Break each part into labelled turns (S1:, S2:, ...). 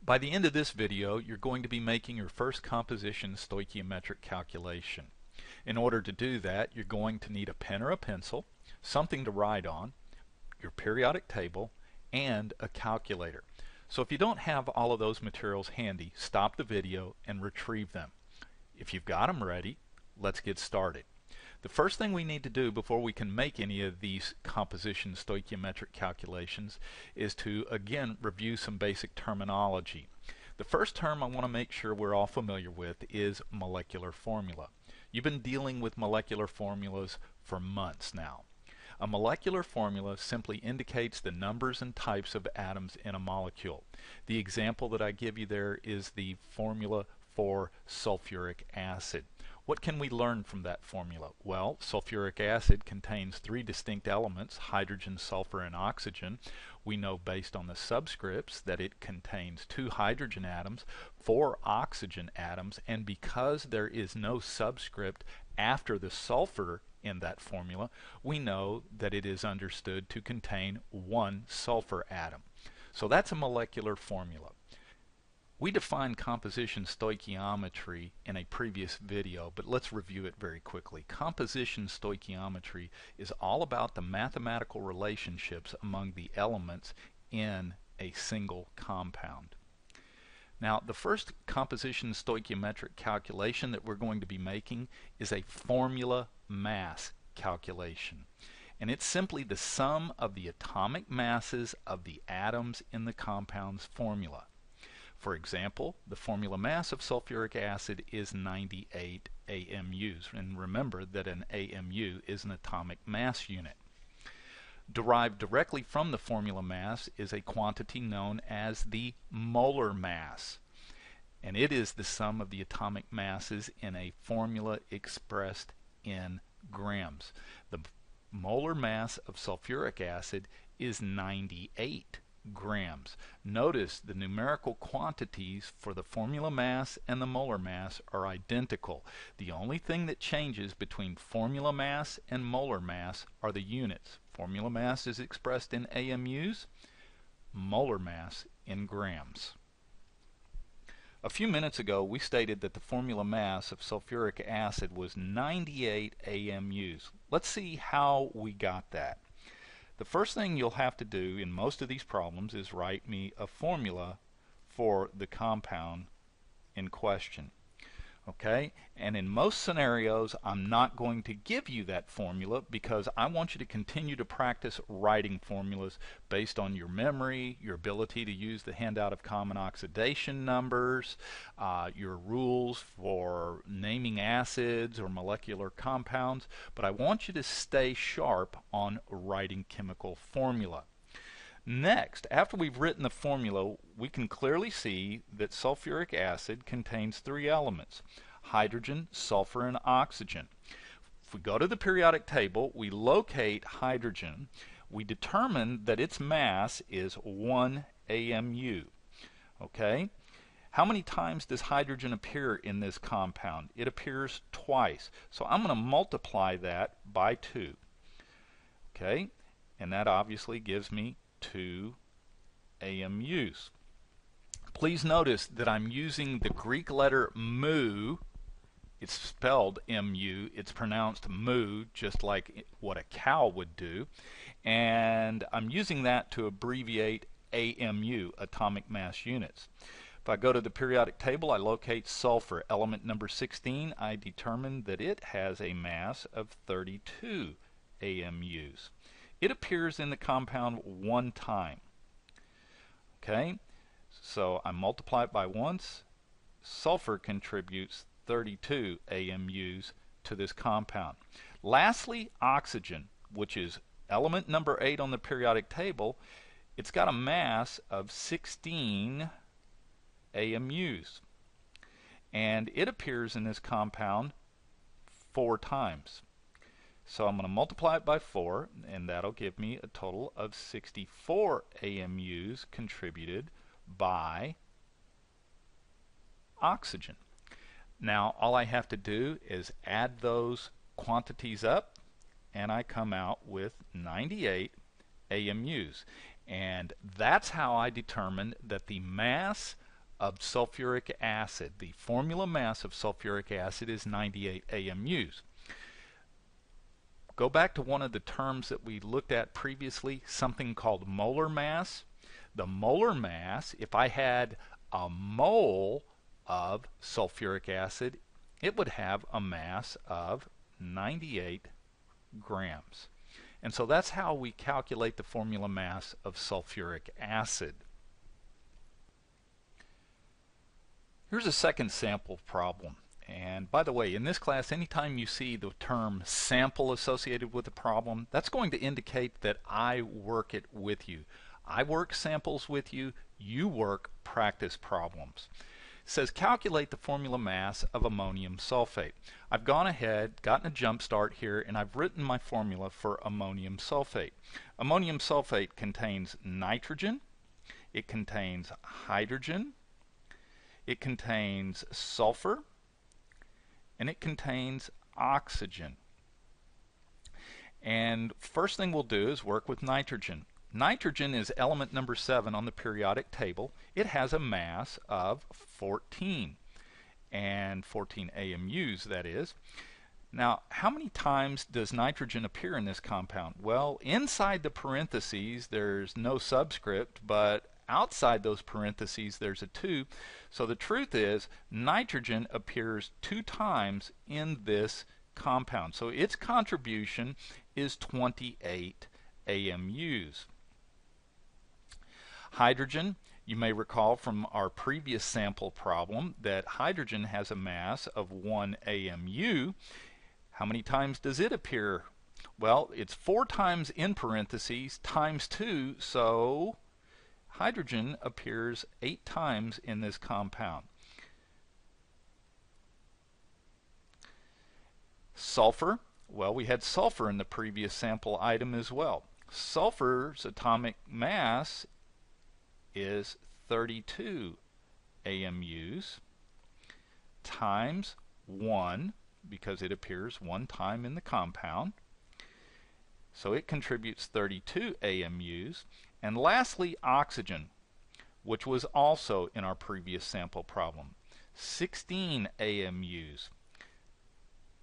S1: By the end of this video, you're going to be making your first composition stoichiometric calculation. In order to do that, you're going to need a pen or a pencil, something to write on, your periodic table, and a calculator. So if you don't have all of those materials handy, stop the video and retrieve them. If you've got them ready, let's get started. The first thing we need to do before we can make any of these composition stoichiometric calculations is to again review some basic terminology. The first term I want to make sure we're all familiar with is molecular formula. You've been dealing with molecular formulas for months now. A molecular formula simply indicates the numbers and types of atoms in a molecule. The example that I give you there is the formula for sulfuric acid. What can we learn from that formula? Well, sulfuric acid contains three distinct elements, hydrogen, sulfur, and oxygen. We know based on the subscripts that it contains 2 hydrogen atoms, 4 oxygen atoms, and because there is no subscript after the sulfur in that formula, we know that it is understood to contain 1 sulfur atom. So that's a molecular formula. We defined composition stoichiometry in a previous video, but let's review it very quickly. Composition stoichiometry is all about the mathematical relationships among the elements in a single compound. Now, the first composition stoichiometric calculation that we're going to be making is a formula mass calculation. And it's simply the sum of the atomic masses of the atoms in the compound's formula. For example, the formula mass of sulfuric acid is 98 AMUs. And remember that an AMU is an atomic mass unit. Derived directly from the formula mass is a quantity known as the molar mass. And it is the sum of the atomic masses in a formula expressed in grams. The molar mass of sulfuric acid is 98 grams. Notice the numerical quantities for the formula mass and the molar mass are identical. The only thing that changes between formula mass and molar mass are the units. Formula mass is expressed in AMUs, molar mass in grams. A few minutes ago we stated that the formula mass of sulfuric acid was 98 AMUs. Let's see how we got that. The first thing you'll have to do in most of these problems is write me a formula for the compound in question. Okay? And in most scenarios, I'm not going to give you that formula because I want you to continue to practice writing formulas based on your memory, your ability to use the handout of common oxidation numbers, your rules for naming acids or molecular compounds, but I want you to stay sharp on writing chemical formula. Next, after we've written the formula, we can clearly see that sulfuric acid contains 3 elements, hydrogen, sulfur, and oxygen. If we go to the periodic table, we locate hydrogen, we determine that its mass is 1 AMU. Okay? How many times does hydrogen appear in this compound? It appears twice. So I'm going to multiply that by 2. Okay? And that obviously gives me 2 AMUs. Please notice that I'm using the Greek letter mu. It's spelled mu. It's pronounced mu, just like what a cow would do. And I'm using that to abbreviate AMU, atomic mass units. If I go to the periodic table, I locate sulfur, element number 16. I determine that it has a mass of 32 AMUs. It appears in the compound 1 time. Okay, so I multiply it by once. Sulfur contributes 32 AMUs to this compound. Lastly, oxygen, which is element number 8 on the periodic table, it's got a mass of 16 AMUs. And it appears in this compound 4 times. So I'm going to multiply it by 4, and that'll give me a total of 64 AMUs contributed by oxygen. Now all I have to do is add those quantities up, and I come out with 98 AMUs. And that's how I determine that the mass of sulfuric acid. The formula mass of sulfuric acid is 98 AMUs. Go back to one of the terms that we looked at previously, something called molar mass. The molar mass, if I had a mole of sulfuric acid, it would have a mass of 98 grams. And so that's how we calculate the formula mass of sulfuric acid. Here's a second sample problem. And by the way, in this class, anytime you see the term sample associated with a problem, that's going to indicate that I work it with you. I work samples with you, you work practice problems. It says calculate the formula mass of ammonium sulfate. I've gone ahead, gotten a jump start here, and I've written my formula for ammonium sulfate. Ammonium sulfate contains nitrogen, it contains hydrogen, it contains sulfur, and it contains oxygen. And first thing we'll do is work with nitrogen. Nitrogen is element number 7 on the periodic table. It has a mass of 14, and 14 AMUs, that is. Now, how many times does nitrogen appear in this compound? Well, inside the parentheses there's no subscript, but outside those parentheses there's a 2. So the truth is nitrogen appears 2 times in this compound. So its contribution is 28 AMUs. Hydrogen, you may recall from our previous sample problem that hydrogen has a mass of 1 AMU. How many times does it appear? Well, it's 4 times in parentheses times 2, so hydrogen appears 8 times in this compound. Sulfur, well, we had sulfur in the previous sample item as well. Sulfur's atomic mass is 32 AMUs times 1, because it appears 1 time in the compound. So it contributes 32 AMUs. And lastly, oxygen, which was also in our previous sample problem. 16 AMUs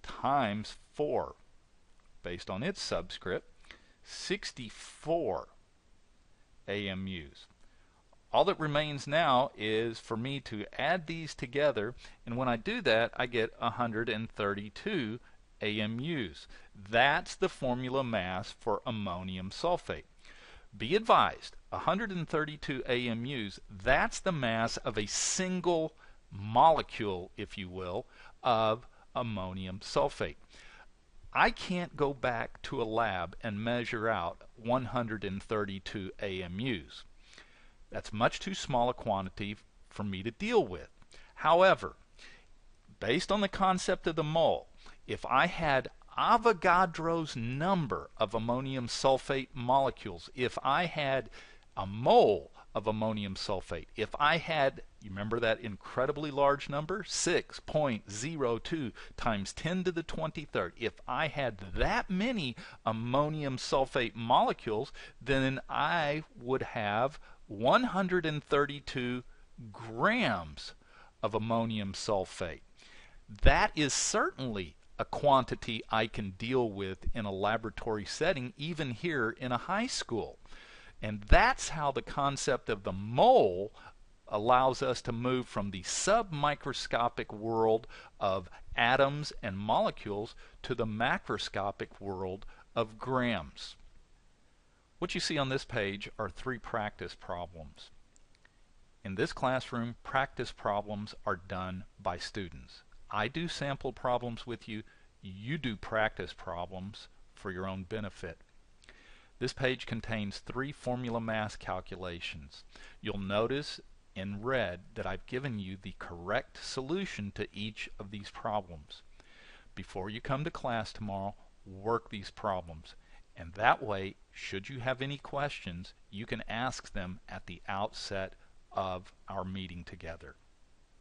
S1: times 4, based on its subscript, 64 AMUs. All that remains now is for me to add these together, and when I do that I get 132 AMUs. That's the formula mass for ammonium sulfate. Be advised, 132 AMUs, that's the mass of a single molecule, if you will, of ammonium sulfate. I can't go back to a lab and measure out 132 AMUs. That's much too small a quantity for me to deal with. However, based on the concept of the mole, if I had Avogadro's number of ammonium sulfate molecules, if I had a mole of ammonium sulfate, if I had, you remember that incredibly large number, 6.02 times 10 to the 23rd, if I had that many ammonium sulfate molecules, then I would have 132 grams of ammonium sulfate. That is certainly a quantity I can deal with in a laboratory setting, even here in a high school. And that's how the concept of the mole allows us to move from the submicroscopic world of atoms and molecules to the macroscopic world of grams. What you see on this page are 3 practice problems. In this classroom, practice problems are done by students. I do sample problems with you. You do practice problems for your own benefit. This page contains 3 formula mass calculations. You'll notice in red that I've given you the correct solution to each of these problems. Before you come to class tomorrow, work these problems. And that way, should you have any questions, you can ask them at the outset of our meeting together.